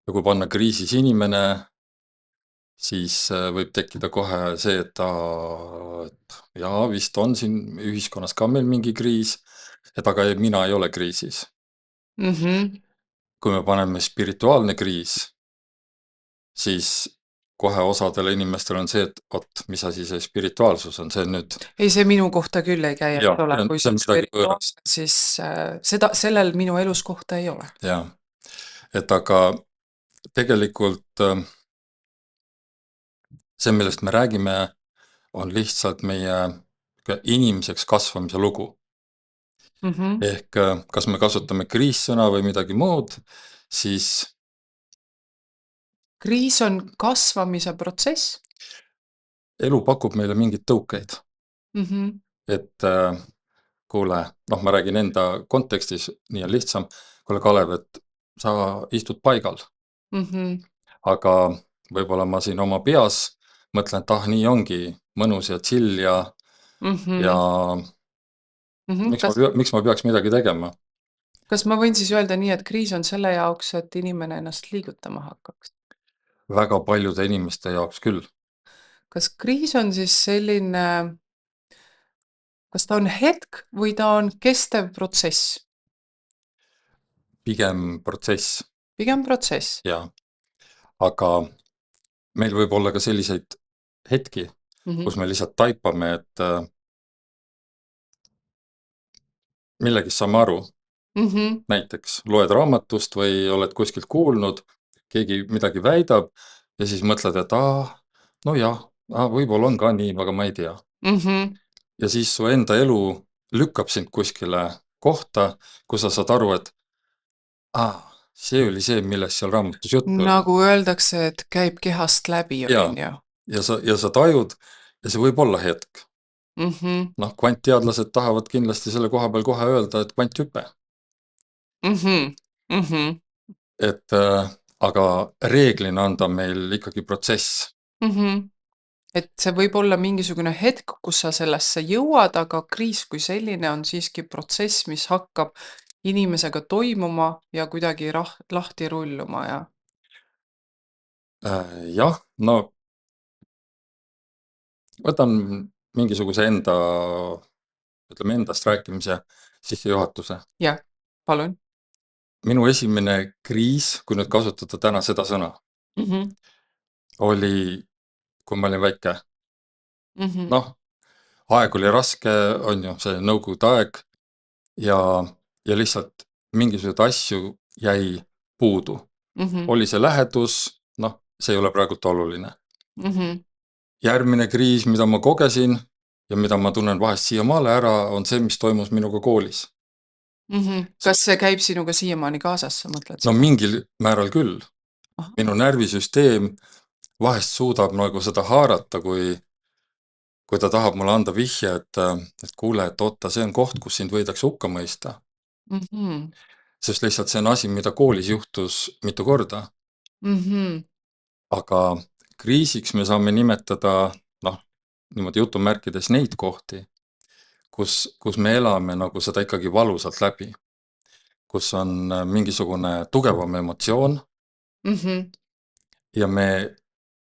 Ja kui panna kriisis inimene, siis võib tekkida kohe see, et jaa, vist on siin ühiskonnas ka meil mingi kriis, et aga mina ei ole kriisis. Mhm. Kui me paneme spirituaalne kriis, siis kohe osadele inimestele on see, et oot, mis asi see spirituaalsus on, see nüüd Ei, see minu kohta küll ei käi, ja, eks ole, kui see see on on midagi võõrast. spirituaalne, siis sellel minu elus kohta ei ole. Jaa, et aga tegelikult see, millest me räägime, on lihtsalt meie inimeseks kasvamise lugu. Mhm. Ehk kas me kasutame kriissõna või midagi muud, siis Kriis on kasvamise protsess. elu pakub meile mingeid tõukeid. Mhm. Et kuule, noh, ma räägin enda kontekstis, nii on lihtsam, kuule Kalev, et sa istud paigal, Mhm. aga võib-olla ma siin oma peas mõtlen, et ah, nii ongi mõnus ja chill ja Mhm. Mhm. miks ma peaks midagi tegema? Kas ma võin siis öelda nii, et kriis on selle jaoks, et inimene ennast liigutama hakkaks? Väga paljude inimeste jaoks küll, Kas kriis on siis selline, kas ta on hetk või ta on kestev protsess? pigem protsess Pigem protsess. ja, aga meil võib olla ka selliseid hetki, Mhm. kus me lihtsalt taipame, et millegist saame aru. Mhm. Näiteks loed raamatust või oled kuskilt kuulnud, keegi midagi väidab ja siis mõtled, et no jah, võib-olla on ka nii, aga ma ei tea. Mhm. Ja siis su enda elu lükkab sind kuskile kohta, kus sa saad aru, et see oli see, millest seal raamatus juttu oli. Nagu öeldakse, et käib kehast läbi, Jaa, on ju. ja sa tajud ja see võib olla hetk. Mhm. Noh, kvantteadlased tahavad kindlasti selle koha peal kohe öelda, et kvanthüpe. Mhm. Mhm. Et aga reeglina on ta meil ikkagi protsess. Mhm. Et see võib olla mingisugune hetk, kus sa sellesse jõuad, aga kriis kui selline on siiski protsess, mis hakkab inimesega toimuma ja kuidagi lahti rulluma ja Jah, no võtan mingisuguse ütleme endast rääkimise sissejuhatuse. jah, palun. Minu esimene kriis, kui nüüd kasutada täna seda sõna, Mhm. oli, kui ma olin väike. Mhm. Noh, aeg oli raske, on ju, see nõukogude aeg ja, ja lihtsalt mingisuguseid asju jäi puudu. Mhm. Oli see lähedus, noh, see ei ole praegult oluline. Mhm. Järgmine kriis, mida ma kogesin ja mida ma tunnen vahest siiamaale ära, on see, mis toimus minuga koolis. Mhm. Kas Sest see käib sinuga siiamaani kaasas, sa mõtled no seda? mingil määral küll. Ahah. Minu närvisüsteem vahest suudab nagu seda haarata, kui ta tahab mulle anda vihje, et kuule, et oota, see on koht, kus sind võidakse hukka mõista. Mhm. Sest lihtsalt see on asi, mida koolis juhtus mitu korda. Mhm. Aga kriisiks me saame nimetada, noh, niimoodi jutumärkides neid kohti, kus me elame nagu seda ikkagi valusalt läbi. Kus on mingisugune tugevam emotsioon Mhm. ja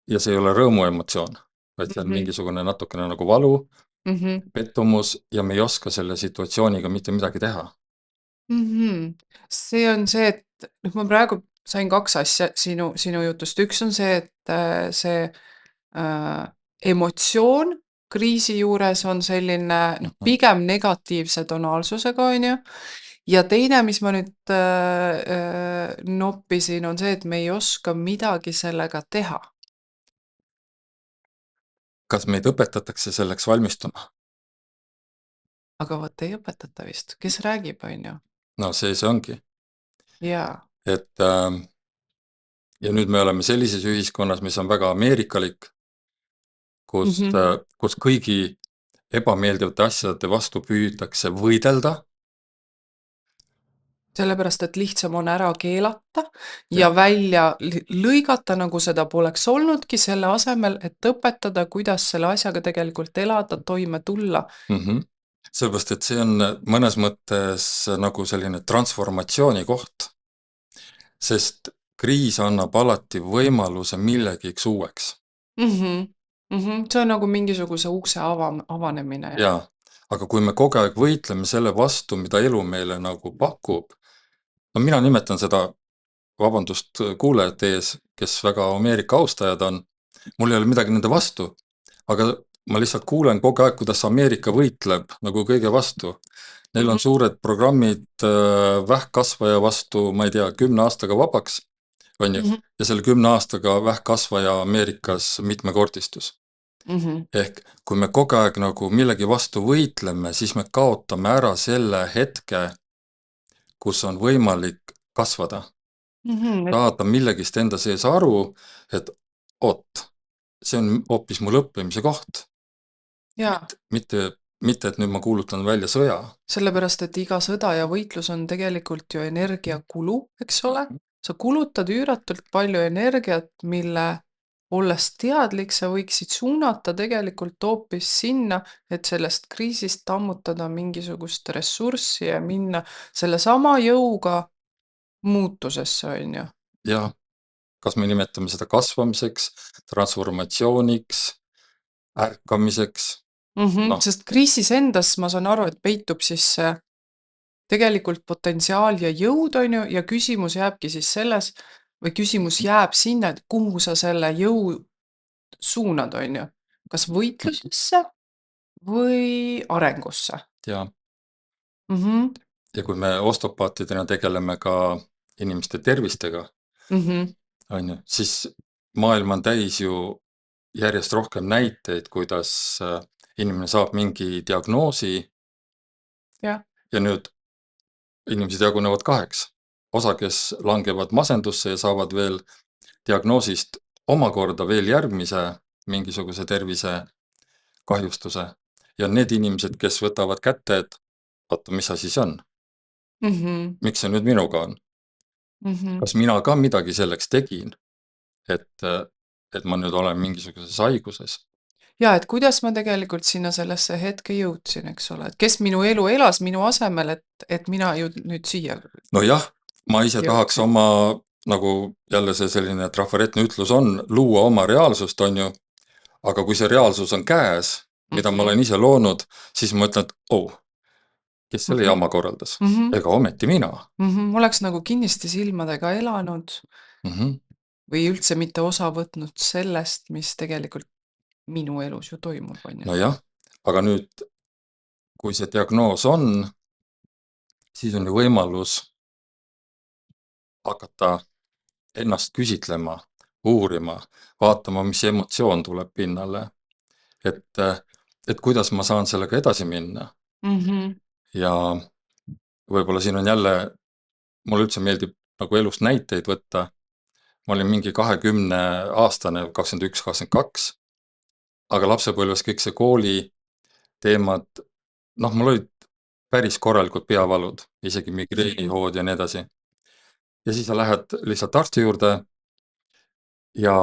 ja see ei ole rõõmuemotsioon, vaid see on Mhm. mingisugune natukene nagu valu, Mhm. pettumus ja me ei oska selle situatsiooniga mitte midagi teha. Mhm. See on see, et noh, ma praegu sain 2 asja sinu jutust. Üks on see, et see emotsioon kriisi juures on selline noh, Mhm. pigem negatiivse tonaalsusega, on ju. Ja teine, mis ma nüüd noppisin, on see, et me ei oska midagi sellega teha. Kas meid õpetatakse selleks valmistuma? Aga vot ei õpetata vist, kes räägib, on ju. No see ongi, Jaa. et ja nüüd me oleme sellises ühiskonnas, mis on väga ameerikalik, Mhm. kus kõigi ebameeldivate asjade vastu püütakse võidelda Sellepärast, et lihtsam on ära keelata ja ja välja lõigata, nagu seda poleks olnudki, selle asemel, et õpetada, kuidas selle asjaga tegelikult elada, toime tulla. mhm. Sellepärast, et see on mõnes mõttes nagu selline transformatsiooni koht, sest kriis annab alati võimaluse millegiks uueks. Mhm. Mhm. See on nagu mingisuguse ukse avanemine. Jaa, aga kui me kogu aeg võitleme selle vastu, mida elu meile nagu pakub, no mina nimetan seda, vabandust kuulajate ees, kes väga Ameerika austajad on, mul ei ole midagi nende vastu, aga ma lihtsalt kuulen kogu aeg, kuidas Ameerika võitleb nagu kõige vastu. Neil on suured programmid vähkkasvaja vastu, ma ei tea, 10 aastaga vabaks, on ju, ja selle 10 aastaga vähkkasvaja Ameerikas mitmekordistus. Ehk kui me kogu aeg nagu millegi vastu võitleme, siis me kaotame ära selle hetke, kus on võimalik kasvada. Saada millegist enda sees aru, et oot, see on hoopis mul õppimise koht. Jaa, Mitte, et nüüd ma kuulutan välja sõja. sellepärast, et iga sõda ja võitlus on tegelikult ju energiakulu, eks ole? Sa kulutad üüratult palju energiat, mille olles teadlik, sa võiksid suunata tegelikult hoopis sinna, et sellest kriisist ammutada mingisugust ressurssi ja minna sellesama jõuga muutusesse, on ju. Ja kas me nimetame seda kasvamiseks, transformatsiooniks, ärkamiseks? Noh. Sest kriisis endas, ma saan aru, et peitub siis see tegelikult potentsiaal ja jõud, on ju, ja küsimus jääbki siis selles, või küsimus jääb sinna, et kuhu sa selle jõu suunad, on ju. Kas võitlusesse või arengusse? Ja, Mhm. ja kui me osteopaatidena tegeleme ka inimeste tervistega, Mhm. on ju, siis maailm on täis ju järjest rohkem näiteid, kuidas inimene saab mingi diagnoosi Jah. ja nüüd inimesed jagunevad kaheks. Osa, kes langevad masendusse ja saavad veel diagnoosist omakorda veel järgmise mingisuguse tervisekahjustuse. Ja need inimesed, kes võtavad kätte, et oota, mis asi see on? Mhm. Miks see nüüd minuga on? Mhm. Kas mina ka midagi selleks tegin, et ma nüüd olen mingisuguses haiguses? Ja, et kuidas ma tegelikult sinna sellesse hetke jõudsin, eks ole, et kes minu elu elas minu asemel, et mina ju nüüd siia No jah, ma ise tahaks jõudsin. oma, nagu jälle see selline trafaretne ütlus on, luua oma reaalsust, on ju, aga kui see reaalsus on käes, mida ma olen ise loonud, siis ma ütlen, et oh, kes selle jama korraldas? Mhm. Ega ometi mina. Mhm. Oleks nagu kinniste silmadega elanud või üldse mitte osa võtnud sellest, mis tegelikult minu elus ju toimub, on ju. No jah, aga nüüd, kui see diagnoos on, siis on ju võimalus hakata ennast küsitlema, uurima, vaatama, mis emotsioon tuleb pinnale, et kuidas ma saan sellega edasi minna. Ja võib-olla siin on jälle, mulle üldse meeldib nagu elust näiteid võtta. Ma olin mingi 20-aastane, 21, 22, aga lapsepõlves kõik see kooli teemad, noh, mul olid päris korralikud peavalud, isegi migreenihood ja nii edasi. Ja siis sa lähed lihtsalt arsti juurde ja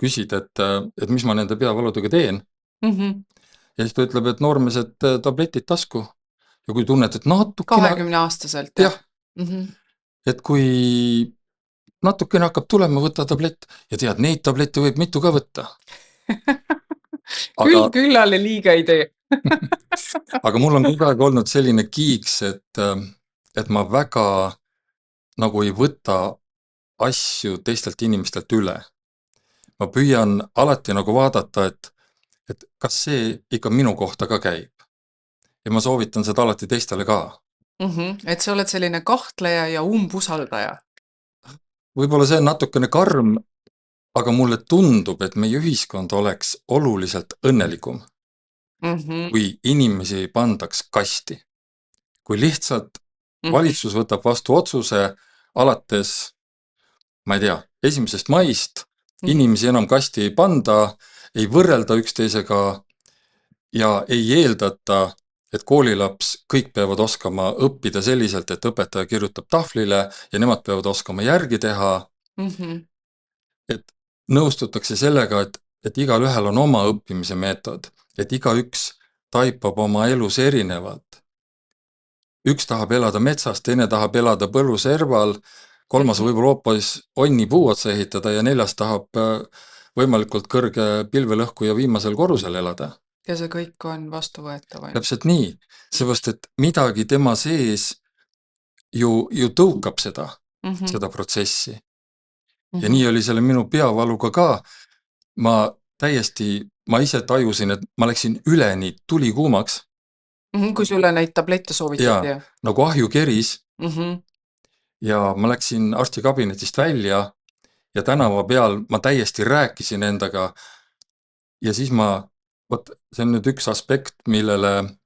küsid, et mis ma nende peavaludega teen. Ja siis ta ütleb, et noormesed tabletid tasku. Ja kui tunned, et natukene, 20-aastaselt, jah, jah? et kui natukene hakkab tulema, võtta tablett ja tead, neid tablette võib mitu ka võtta. Küll Aga, küllale liiga ei tee. aga mul on kogu aeg olnud selline kiiks, et ma väga nagu ei võta asju teistelt inimestelt üle. Ma püüan alati nagu vaadata, et kas see ikka minu kohta ka käib. Ja ma soovitan seda alati teistele ka. Et sa oled selline kahtleja ja umbusaldaja. Võib-olla see on natukene karm, aga mulle tundub, et meie ühiskond oleks oluliselt õnnelikum, kui inimesi ei pandaks kasti. Kui lihtsalt valitsus võtab vastu otsuse alates, ma ei tea, 1. maist inimesi enam kasti ei panda, ei võrrelda üksteisega ja ei eeldata, et koolilaps kõik peavad oskama õppida selliselt, et õpetaja kirjutab tahvlile ja nemad peavad oskama järgi teha. Et nõustutakse sellega, et igalühel on oma õppimise meetod, et igaüks taipab oma elus erinevalt. Üks tahab elada metsas, teine tahab elada põlluserval, kolmas võib hoopis onni puu otsa ehitada ja neljas tahab võimalikult kõrge pilvelõhku ja viimasel korrusel elada. ja see kõik on vastuvõetav, on ju. Täpselt nii, seepärast, et midagi tema sees ju tõukab seda protsessi. Ja nii oli selle minu peavaluga ka. Ma ise tajusin, et ma läksin üleni tulikuumaks Kui sulle neid tablette soovitati, ja jah? nagu ahju keris Mhm. ja ma läksin arsti kabinetist välja ja tänava peal ma täiesti rääkisin endaga ja siis vot see on nüüd üks aspekt, millele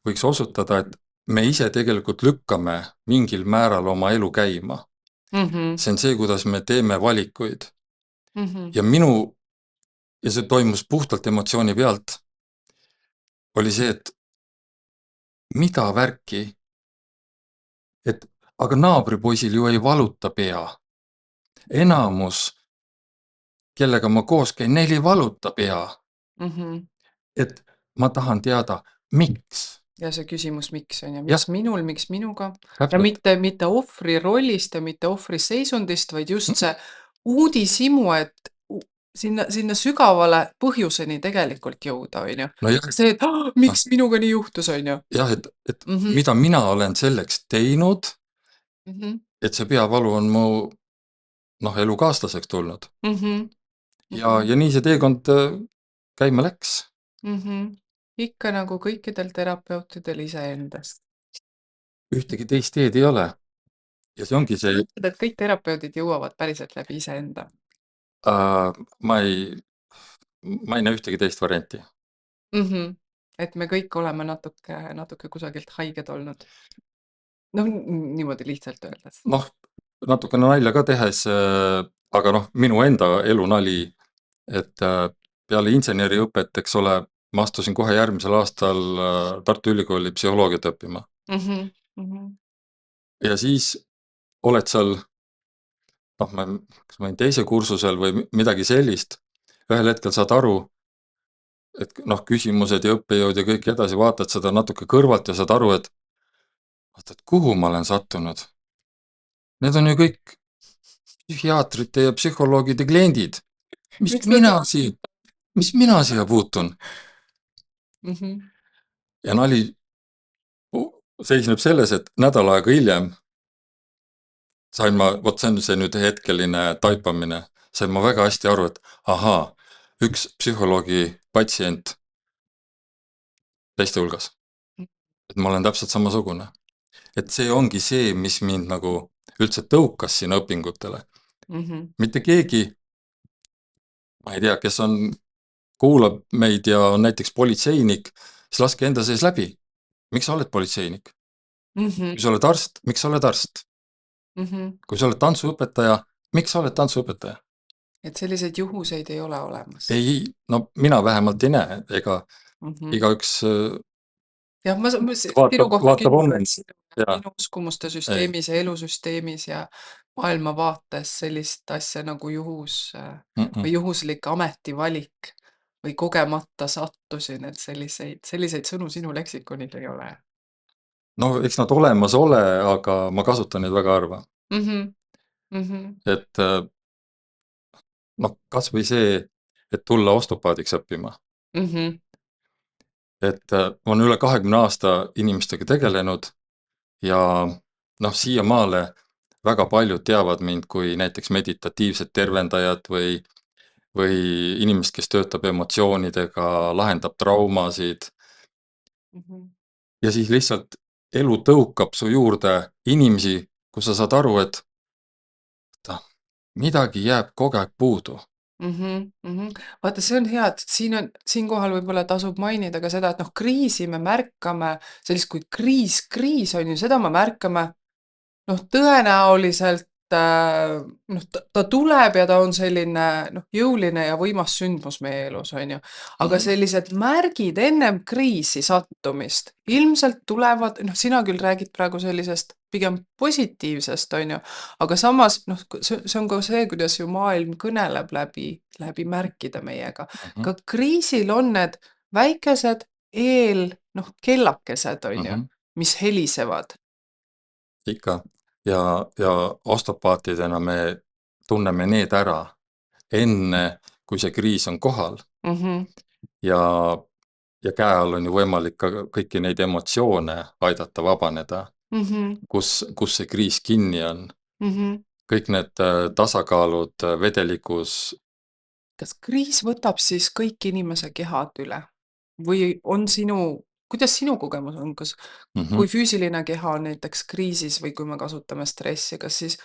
võiks osutada, et me ise tegelikult lükkame mingil määral oma elu käima. Mhm. See on see, kuidas me teeme valikuid. Mhm. Ja see toimus puhtalt emotsiooni pealt, oli see, et mida värki, et aga naabripoisil ju ei valuta pea. Enamus, kellega ma koos käin, neil ei valuta pea. Mhm. Et ma tahan teada, miks. Ja see küsimus, miks, on ju, Jah, miks minul, miks minuga? Ja täpselt. mitte ohvri rollist ja mitte ohvri seisundist, vaid just see uudishimu, et sinna sügavale põhjuseni tegelikult jõuda, on ju. No jah, See, et miks minuga nii juhtus, on ju. jah, et Mhm. mida mina olen selleks teinud, Mhm. et see peavalu on mu elukaaslaseks tulnud. Mhm. Ja nii see teekond käima läks. Mhm. Ikka nagu kõikidel terapeutidel iseendast. Ühtegi teist teed ei ole. Ja see ongi see, Ütled, et kõik terapeudid jõuavad päriselt läbi iseenda. ma ei näe ühtegi teist varianti. Et me kõik oleme natuke kusagilt haiged olnud. Noh, niimoodi lihtsalt öeldes. Natukene nalja ka tehes, aga minu enda elunali, et peale inseneriõpet, eks ole, ma astusin kohe järgmisel aastal Tartu Ülikooli psühholoogiat õppima. Mhm. Mhm. Ja siis oled seal, kas ma olin teise kursusel või midagi sellist, ühel hetkel saad aru, et küsimused ja õppejõud ja kõik edasi, vaatad seda natuke kõrvalt ja saad aru, et oot, et kuhu ma olen sattunud. Need on ju kõik psühhiaatrite ja psühholoogide kliendid. Mis mina siia puutun? Mhm. Ja nali seisneb selles, et nädal aega hiljem sain ma, vot see on see nüüd hetkeline taipamine, sain ma väga hästi aru, et ahaa, üks psühholoogi patsient teiste hulgas. Et ma olen täpselt samasugune. Et see ongi see, mis mind nagu üldse tõukas sinna õpingutele. Mhm. Mitte keegi, ma ei tea, kes kuulab meid ja on näiteks politseinik, siis laske enda sees läbi. Miks sa oled politseinik? Mhm. Kui sa oled arst, miks sa oled arst? Mhm. Kui sa oled tantsuõpetaja, miks sa oled tantsuõpetaja? Et selliseid juhuseid ei ole olemas. Ei, mina vähemalt ei näe, ega igaüks Jah, ma sinu kohta vaatab kindlasti omens. minu uskumuste süsteemis ja elusüsteemis ja maailmavaates sellist asja nagu juhus või juhuslik ametivalik või kogemata sattusin, et selliseid sõnu sinu leksikonil ei ole. Eks nad olemas ole, aga ma kasutan neid väga harva. Et kas või see, et tulla osteopaadiks õppima. Et ma olen üle 20 aasta inimestega tegelenud ja siiamaale väga paljud teavad mind kui näiteks meditatiivset tervendajat või inimest, kes töötab emotsioonidega, lahendab traumasid. Ja siis lihtsalt elu tõukab su juurde inimesi, kus sa saad aru, et midagi jääb kogu aeg puudu. Vaata, see on hea, et siinkohal võib-olla tasub mainida ka seda, et kriisi me märkame, sellist kui kriis on ju, seda me märkame tõenäoliselt ta tuleb ja ta on selline jõuline ja võimas sündmus meie elus, on ju. Aga sellised märgid ennem kriisi sattumist ilmselt tulevad, sina küll räägid praegu sellisest pigem positiivsest, on ju, aga samas see on ka see, kuidas ju maailm kõneleb läbi märkida meiega. Ka kriisil on need väikesed kellakesed, on ju, mis helisevad. Ikka. ja osteopaatidena me tunneme need ära enne, kui see kriis on kohal Mhm. ja, ja käe all on ju võimalik ka kõiki neid emotsioone aidata vabaneda, Mhm. kus see kriis kinni on. Mhm. Kõik need tasakaalud vedelikus. Kas kriis võtab siis kõik inimese kehad üle? Või on kuidas sinu kogemus on, kas Mhm, kui füüsiline keha on näiteks kriisis või kui me kasutame stressi, kas siis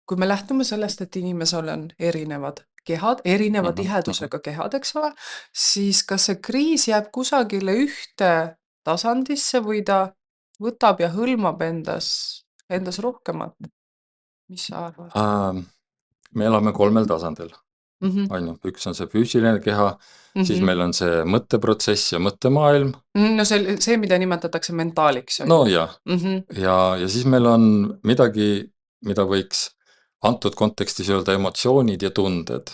kui me lähtume sellest, et inimesel on erinevad kehad, erineva mhm, mhm. tihedusega kehad, eks ole, siis kas see kriis jääb kusagile ühte tasandisse või ta võtab ja hõlmab endas rohkemat? Mis sa arvad? Me elame 3 tasandil, Mhm, on ju. Üks on see füüsiline keha, siis mhm. meil on see mõtteprotsess ja mõttemaailm. No see, mida nimetatakse mentaaliks, on No ju. jah, Mhm, ja siis meil on midagi, mida võiks antud kontekstis öelda emotsioonid ja tunded.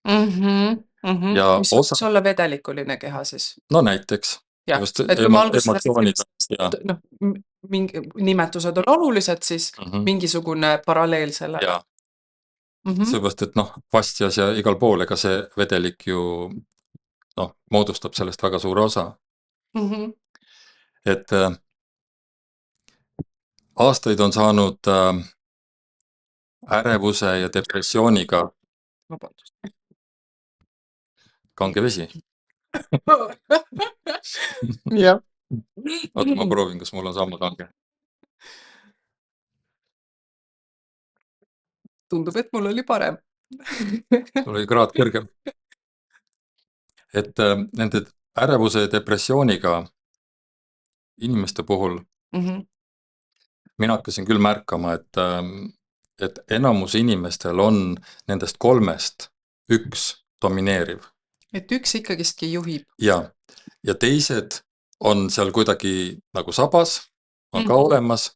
mhm, mhm. Ja Mis osa, võiks olla vedelikuline keha siis? no näiteks, Jah, just et kui me alguses rääkisime emotsioonid ja, sellest, noh, mingi nimetused on olulised, siis mhm, mingisugune paralleel sellega. ja Mhm, seepärast, et noh, fastsias ja igal pool, ega see vedelik ju noh, moodustab sellest väga suure osa. mhm. Et aastaid on saanud ärevuse ja depressiooniga Vabandust. kange vesi. Jah. Oota, ma proovin, kas mul on sama kange. Tundub, et mul oli parem. Sul oli kraad kõrgem. Et nende ärevuse ja depressiooniga inimeste puhul Mhm. mina hakkasin küll märkama, et enamus inimestel on nendest 3-st üks domineeriv. Et üks ikkagistki juhib. Ja teised on seal kuidagi nagu sabas, on ka Mhm. olemas,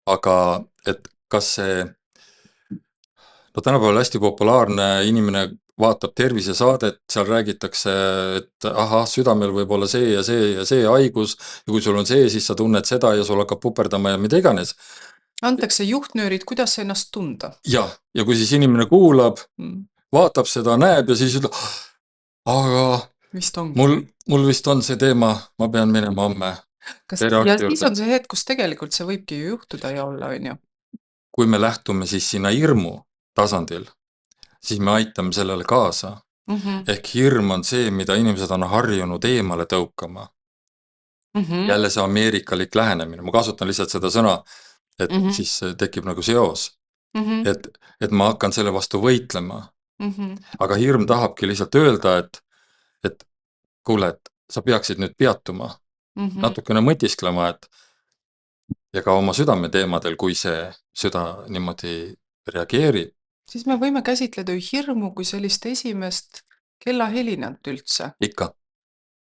aga et kas see, no tänapäeval hästi populaarne, inimene vaatab tervisesaadet, seal räägitakse, et ahah, südamel võib olla see ja see ja see haigus ja kui sul on see, siis sa tunned seda ja sul hakkab puperdama ja mida iganes. Antakse juhtnöörid, kuidas ennast tunda. Ja kui siis inimene kuulab, Mm. vaatab seda, näeb ja siis ütleb, aga Vist ongi mul, nii. mul vist on see teema, ma pean minema homme Ja perearsti siis juurde. on see hetk, kus tegelikult see võibki ju juhtuda ja olla, on ju. Kui me lähtume siis sinna hirmu tasandil, siis me aitame sellele kaasa. Mhm, Ehk hirm on see, mida inimesed on harjunud eemale tõukama. mhm, Jälle see ameerikalik lähenemine, ma kasutan lihtsalt seda sõna, et mhm, siis tekib nagu seos. mhm, Et ma hakkan selle vastu võitlema. mhm, Aga hirm tahabki lihtsalt öelda, et kuule, et sa peaksid nüüd peatuma, mhm. natukene mõtisklema, ja ka oma südameteemadel, kui see süda niimoodi reageerib. Siis me võime käsitleda ju hirmu kui sellist esimest kellahelinat üldse. Ikka.